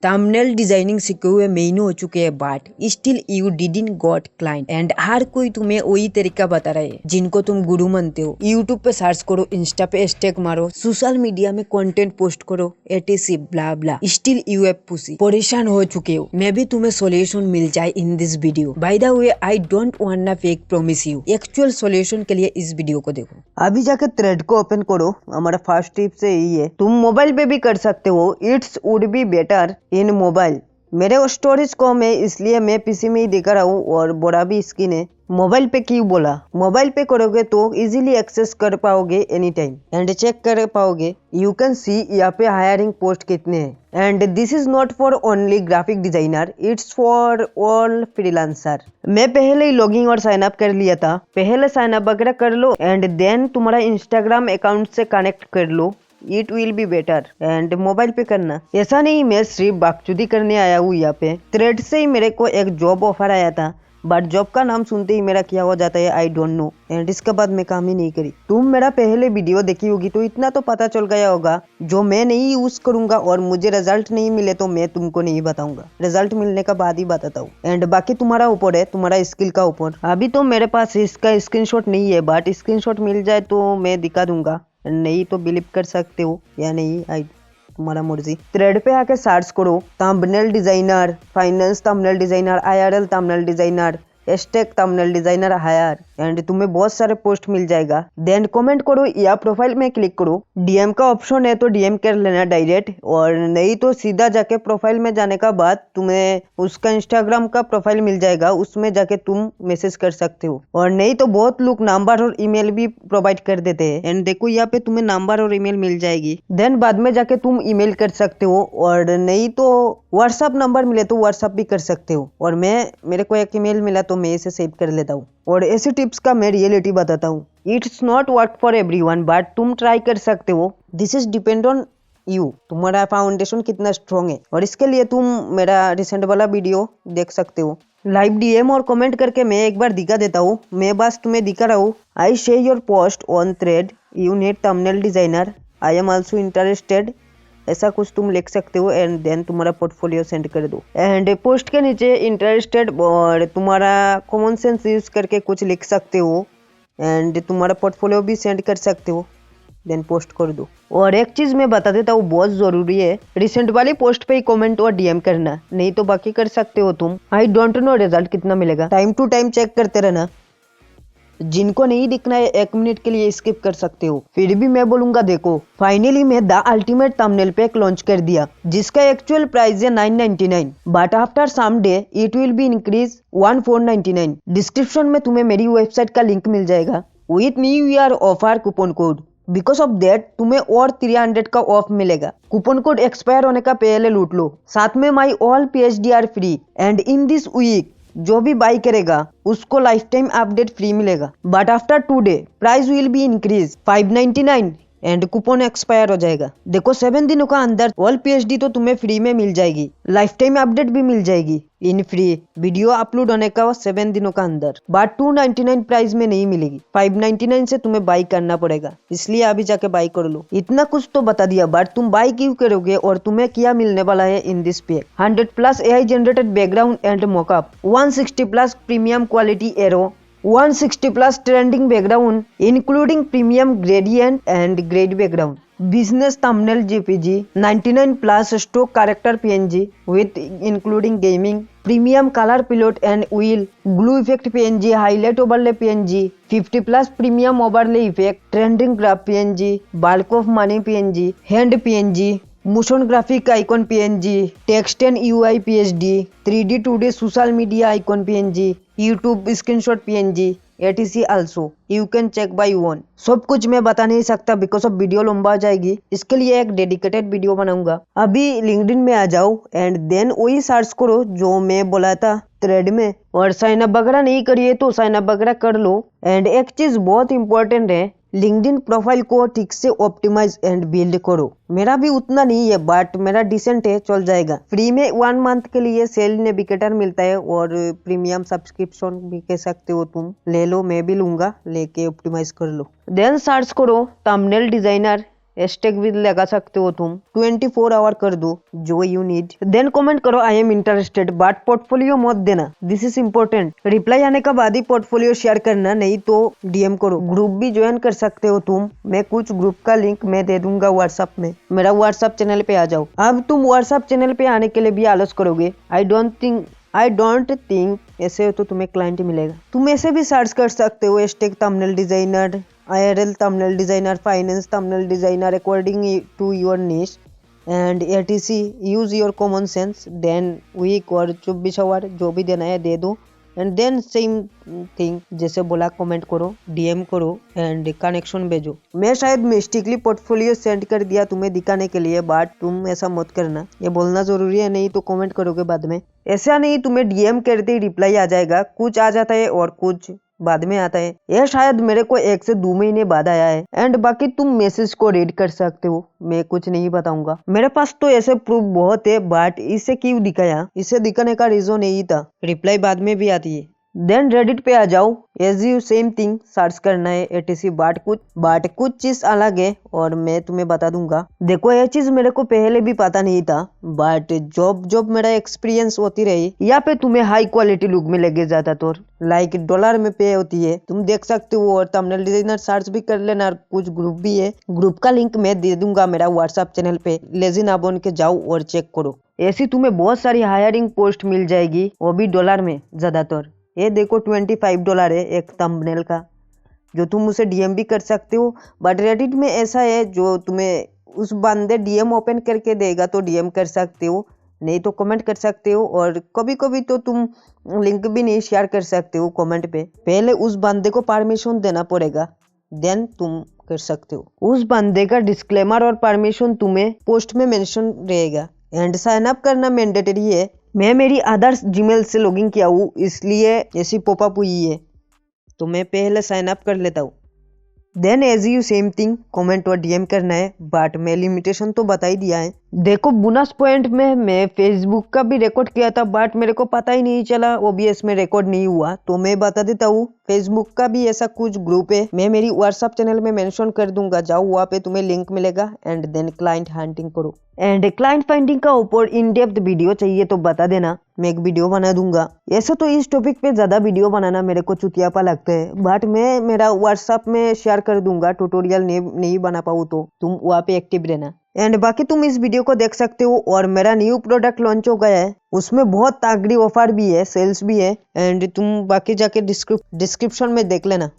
Thumbnail designing सीखे हुए महीनों हो चुके हैं but still you didn't got client and हर कोई तुम्हें वही तरीका बता रहे हैं जिनको तुम गुरु मानते हो। यूट्यूब पे सर्च करो, इंस्टा पे हैशटैग मारो, सोशल मीडिया में कंटेंट पोस्ट करो, etc blah blah, still you have pussy. परेशान हो चुके हो, मे भी तुम्हें सोल्यूशन मिल जाए in this video. By the way I don't want fake promise you, actual solution के लिए इस वीडियो को देखो। अभी जाके थ्रेड को ओपन करो। हमारा फर्स्ट टिप से यही है, तुम मोबाइल पे भी कर सकते हो। It's would be better in mobile. मेरे स्टोरेज कम है इसलिए मैं पीसी में ही दिखा रहा हूँ और बड़ा भी स्क्रीन है। मोबाइल पे क्यों बोला? मोबाइल पे करोगे तो इजीली एक्सेस कर पाओगे एनी टाइम एंड चेक कर पाओगे। यू कैन सी यहाँ पे हायरिंग पोस्ट कितने हैं and this is not for only graphic designer, it's for all freelancer. मैं पहले ही लॉगिंग और साइन अप कर लिया था। पहले साइन अप वगैरह कर लो एंड देन तुम्हारा इंस्टाग्राम अकाउंट से कनेक्ट कर लो। It will be better and mobile पे करना। ऐसा नहीं मैं सिर्फ बाकचुदी करने आया हूँ यहाँ पे। थ्रेड से ही मेरे को एक जॉब ऑफर आया था बट जॉब का नाम सुनते ही मेरा क्या हो जाता है आई डोंट नो एंड इसके बाद मैं काम ही नहीं करी। तुम मेरा पहले वीडियो देखी होगी तो इतना तो पता चल गया होगा, जो मैं नहीं यूज करूंगा और मुझे रिजल्ट नहीं मिले तो मैं तुमको नहीं बताऊंगा। रिजल्ट मिलने का बाद ही बताता हूँ एंड बाकी तुम्हारा ऊपर है, तुम्हारा स्किल का ऊपर। अभी तो मेरे पास इसका स्क्रीनशॉट नहीं है बट स्क्रीनशॉट मिल जाए तो मैं दिखा दूंगा, नहीं तो बिलीव कर सकते हो या नहीं, आई तुम्हारा मर्जी। थ्रेड पे आके सर्च करो thumbnail designer, finance thumbnail designer, IRL thumbnail designer, hashtag thumbnail designer higher and तुम्हें बहुत सारे पोस्ट मिल जाएगा। देन कमेंट करो या प्रोफाइल में क्लिक करो। डीएम का ऑप्शन है तो डीएम कर लेना डायरेक्ट, और नहीं तो सीधा जाके प्रोफाइल में जाने का बाद तुम्हें उसका इंस्टाग्राम का प्रोफाइल मिल जाएगा, उसमें जाके तुम मैसेज कर सकते हो। और नहीं तो बहुत लोग नंबर और ईमेल भी प्रोवाइड कर देते हैं एंड देखो यहाँ पे तुम्हें नंबर और ईमेल मिल जाएगी। देन बाद में जाके तुम ईमेल कर सकते हो और नहीं तो व्हाट्सअप नंबर मिले तो व्हाट्सअप भी कर सकते हो। और मेरे को एक ईमेल मिला तो मैं इसे सेव कर लेता हूँ और ऐसी टिप्स का मैं रियलिटी बताता हूँ। It's not work for everyone but तुम ट्राई कर सकते हो। This is depend on you, तुम्हारा फाउंडेशन कितना स्ट्रॉन्ग है। और इसके लिए तुम मेरा रिसेंट वाला वीडियो देख सकते हो। लाइव डीएम और कमेंट करके मैं एक बार दिखा देता हूँ। मैं बस तुम्हें दिखा रहा हूँ। I share your post on thread, you need thumbnail designer, I am also interested, ऐसा कुछ तुम लिख सकते हो एंड देन तुम्हारा पोर्टफोलियो सेंड कर दो। एंड पोस्ट के नीचे इंटरेस्टेड और तुम्हारा कॉमन सेंस यूज करके कुछ लिख सकते हो एंड तुम्हारा पोर्टफोलियो भी सेंड कर सकते हो, देन पोस्ट कर दो। और एक चीज मैं बता देता हूँ बहुत जरूरी है, रिसेंट वाली पोस्ट पे ही कमेंट और डीएम करना, नहीं तो बाकी कर सकते हो तुम। आई डोंट नो रिजल्ट कितना मिलेगा, टाइम टू टाइम चेक करते रहना। जिनको नहीं दिखना है 1 मिनट के लिए स्किप कर सकते हो। फिर भी मैं बोलूंगा देखो, फाइनली मैं the ultimate thumbnail pack launch कर दिया जिसका एक्चुअल प्राइस है 999 but after some day it will be increase 1499। Description में तुम्हें मेरी वेबसाइट का लिंक मिल जाएगा with new year offer coupon code. Because of that तुम्हें और 300 का ऑफ मिलेगा। कूपन कोड एक्सपायर होने का पहले लूट लो। साथ में my all PhD are free and in this week जो भी बाई करेगा उसको लाइफ टाइम अपडेट फ्री मिलेगा but after 2 day price will be increase 599 and coupon expire हो जाएगा। देखो 7 दिनों का अंदर ऑल पीएचडी तो तुम्हें फ्री में मिल जाएगी, लाइफ टाइम अपडेट भी मिल जाएगी इन फ्री वीडियो अपलोड होने का 7 दिनों का अंदर। बट 299 प्राइस में नहीं मिलेगी, 599 से तुम्हें बाई करना पड़ेगा, इसलिए अभी जाके बाई कर लो। इतना कुछ तो बता दिया बट तुम बाई क्यों करोगे और तुम्हें क्या मिलने वाला है in this pack? 100+ AI generated background and mock-up, 160+ premium quality arrow, 160+ trending background including premium gradient and grade background, business thumbnail JPG, 99+ stock character PNG with including gaming, premium colour पिलोट and wheel, glue effect PNG, highlight overlay PNG, 50+ premium overlay effect, trending graph PNG, bulk of money PNG, hand PNG, motion graphic icon PNG, text and UI PhD, 3D 2D social media icon PNG, YouTube screenshot PNG, etc also you can check buy one. सब कुछ मैं बता नहीं सकता because of video लंबा जाएगी, इसके लिए एक डेडिकेटेड वीडियो बनाऊंगा। अभी लिंक्डइन में आ जाओ एंड देन वही सर्च करो जो मैं बोला था थ्रेड में, और साइन अप वगैरह नहीं करिए तो साइन अप वगैरह कर लो। एंड एक चीज बहुत इंपॉर्टेंट है, लिंक्डइन प्रोफाइल को ठीक से ऑप्टिमाइज एंड बिल्ड करो। मेरा भी उतना नहीं है बट मेरा डिसेंट है, चल जाएगा। फ्री में 1 मंथ के लिए सेल नेविगेटर मिलता है और प्रीमियम सब्सक्रिप्शन भी कह सकते हो तुम, ले लो, मैं भी लूंगा, लेके ऑप्टिमाइज कर लो। देन सर्च करो थंबनेल डिजाइनर हैशटैग भी लगा सकते हो तुम। 24 आवर कर दो जो यू नीड। देन कमेंट करो I am interested but portfolio मत देना, दिस इज इम्पोर्टेंट। रिप्लाई आने के बाद ही पोर्टफोलियो शेयर करना, नहीं तो डीएम करो। ग्रुप भी ज्वाइन कर सकते हो तुम, मैं कुछ ग्रुप का लिंक मैं दे दूंगा व्हाट्सएप में। मेरा व्हाट्सएप चैनल पे आ जाओ। अब तुम व्हाट्सएप चैनल पे आने के लिए भी आलस करोगे। आई डोंट थिंक ऐसे हो तो तुम्हें क्लाइंट मिलेगा। तुम ऐसे भी सर्च कर सकते हो hashtag thumbnail designer, IRL thumbnail designer, finance thumbnail designer according to your niche and etc। Use your common sense. Then week और 24 आवर जो भी देना है दे दो एंड देन सेम थिंग जैसे बोला कमेंट करो, डीएम करो एंड कनेक्शन भेजो। मैं शायद मिस्टेकली पोर्टफोलियो सेंड कर दिया तुम्हें दिखाने के लिए, बट तुम ऐसा मत करना, ये बोलना जरूरी है, नहीं तो कमेंट करोगे बाद में। ऐसा नहीं तुम्हें डीएम करते ही रिप्लाई आ जाएगा, कुछ आ जाता है और कुछ बाद में आता है। यह शायद मेरे को 1 से 2 महीने बाद आया है एंड बाकी तुम मैसेज को रीड कर सकते हो, मैं कुछ नहीं बताऊंगा। मेरे पास तो ऐसे प्रूफ बहुत है, बट इसे क्यों दिखाया, इसे दिखाने का रीजन यही था, रिप्लाई बाद में भी आती है। देन रेडिट पे आ जाओ, as you same thing search करना है etc। बाट कुछ चीज अलग है और मैं तुम्हें बता दूंगा। देखो ये चीज मेरे को पहले भी पता नहीं था, बट जॉब मेरा एक्सपीरियंस होती रही, यहाँ पे तुम्हें हाई क्वालिटी लुक मिलेगी ज्यादातर, लाइक डॉलर में पे होती है, तुम देख सकते हो। और थंबनेल डिजाइनर सर्च भी कर लेना, कुछ ग्रुप भी है, ग्रुप का लिंक मैं दे दूंगा मेरा व्हाट्सएप चैनल पे, लेजिन अब बन के जाओ और चेक करो। ऐसी तुम्हें बहुत सारी हायरिंग पोस्ट मिल जाएगी, वो भी डॉलर में ज्यादातर। ये देखो $25 है एक थंबनेल का, जो तुम उसे डीएम भी कर सकते हो। बट रेडिट में ऐसा है जो तुम्हें उस बंदे डीएम ओपन करके देगा तो डीएम कर सकते हो, नहीं तो कमेंट कर सकते हो। और कभी कभी तो तुम लिंक भी नहीं शेयर कर सकते हो कमेंट पे, पहले उस बंदे को परमिशन देना पड़ेगा, देन तुम कर सकते हो। उस बंदे का डिस्क्लेमर और परमिशन तुम्हें पोस्ट में मेंशन रहेगा। एंड साइन अप करना मैंडेटरी है। मैं मेरी आदर्श जीमेल से लॉगिन किया हूँ, इसलिए ऐसी पॉपअप हुई है, तो मैं पहले साइन अप कर लेता हूँ। Then as you same thing comment और डीएम करना है, बट मैं लिमिटेशन तो बता ही दिया है। देखो बोनस पॉइंट में मैं फेसबुक का भी रिकॉर्ड किया था, बट मेरे को पता ही नहीं चला, OBS में रिकॉर्ड नहीं हुआ, तो मैं बता देता हूँ। फेसबुक का भी ऐसा कुछ ग्रुप है, मैं मेरी व्हाट्सएप चैनल में मेंशन कर दूंगा, जाओ वहाँ पे तुम्हें लिंक मिलेगा एंड देन क्लाइंट हंटिंग करो। एंड क्लाइंट फाइंडिंग का ऊपर इन डेप्थ वीडियो चाहिए तो बता देना, मैं एक वीडियो बना दूंगा। ऐसे तो इस टॉपिक पे ज्यादा वीडियो बनाना मेरे को चुतियापा लगता है, बट मैं मेरा व्हाट्सएप में शेयर कर दूंगा, ट्यूटोरियल नहीं बना पाऊँ तो तुम वहाँ पे एक्टिव रहना। एंड बाकी तुम इस वीडियो को देख सकते हो। और मेरा न्यू प्रोडक्ट लॉन्च हो गया है, उसमें बहुत तगड़ी ऑफर भी है, सेल्स भी है, एंड तुम बाकी जाके डिस्क्रिप्शन में देख लेना।